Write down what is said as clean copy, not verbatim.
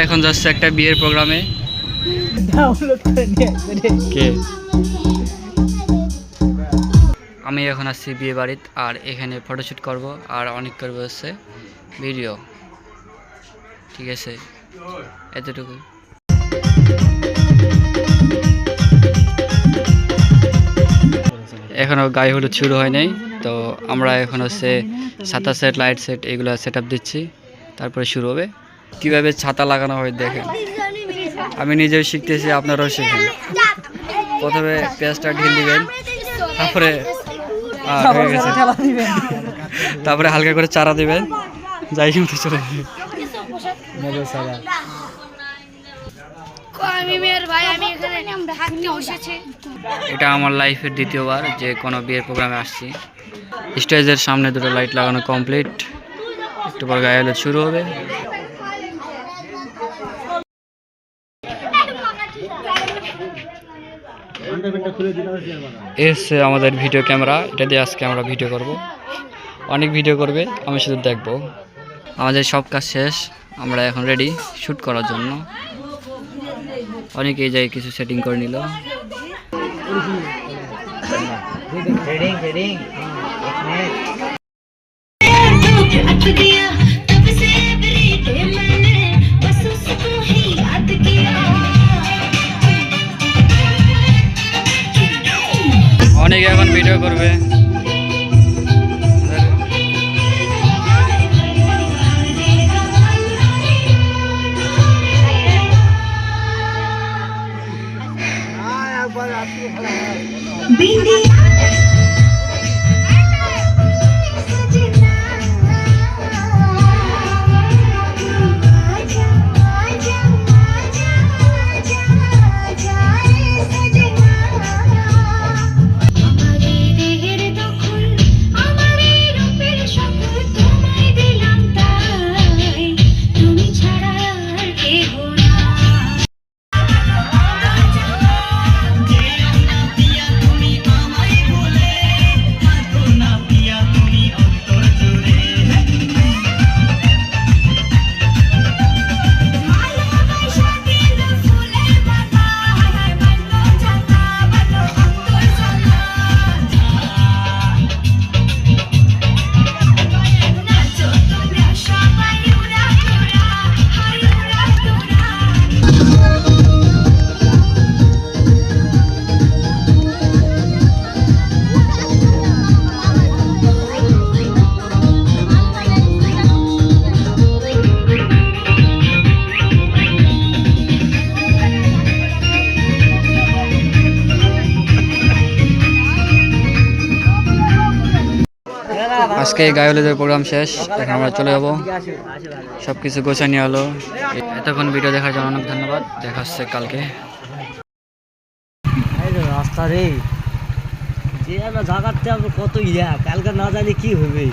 এখন যাচ্ছে একটা বিয়ের প্রোগ্রামে। কে? আমি এখন আসছি বিয়ে বাড়িতে, আর এখানে ফটোশ্যুট করব আর অনেক করব হচ্ছে ভিডিও। ঠিক আছে, এতটুকু। এখনও গায়ে হলুদ শুরু হয় নাই, তো আমরা এখন হচ্ছে ছাতা সেট, লাইট সেট এগুলো সেট আপ দিচ্ছি, তারপরে শুরু হবে। কীভাবে ছাতা লাগানো হয় দেখেন, আমি নিজেও শিখতেছি, আপনারাও শিখেন। প্রথমে পেঁয়াজটা ঢেলে দিবেন, তারপরে হালকা করে চারা দিবেন, যাই কিন্তু চলে যাবে। এটা আমার লাইফের দ্বিতীয়বার যে কোনো বিয়ের প্রোগ্রামে আসছি। স্টেজের সামনে দুটো লাইট লাগানো কমপ্লিট, একটু পর গায়ে হলুদ শুরু হবে। এসে আমাদের ভিডিও ক্যামেরা, এটা দিয়ে আজকে আমরা ভিডিও করব, অনেক ভিডিও করবে, আমি শুধু দেখব। আমাদের সব কাজ শেষ, আমরা এখন রেডি শ্যুট করার জন্য। অনেকেই যাই কিছু সেটিং করে নিল। অনেকে এখন ভিডিও করবে। আজকে গায়ে হলুদের প্রোগ্রাম শেষ, এখন আমরা চলে যাবো। সব কিছু গোছানো হলো। এতক্ষণ ভিডিও দেখার জন্য অনেক ধন্যবাদ, দেখা হচ্ছে কালকে। রাস্তা রে যে জায়গাতে কত কালকে না জানি কি হবে।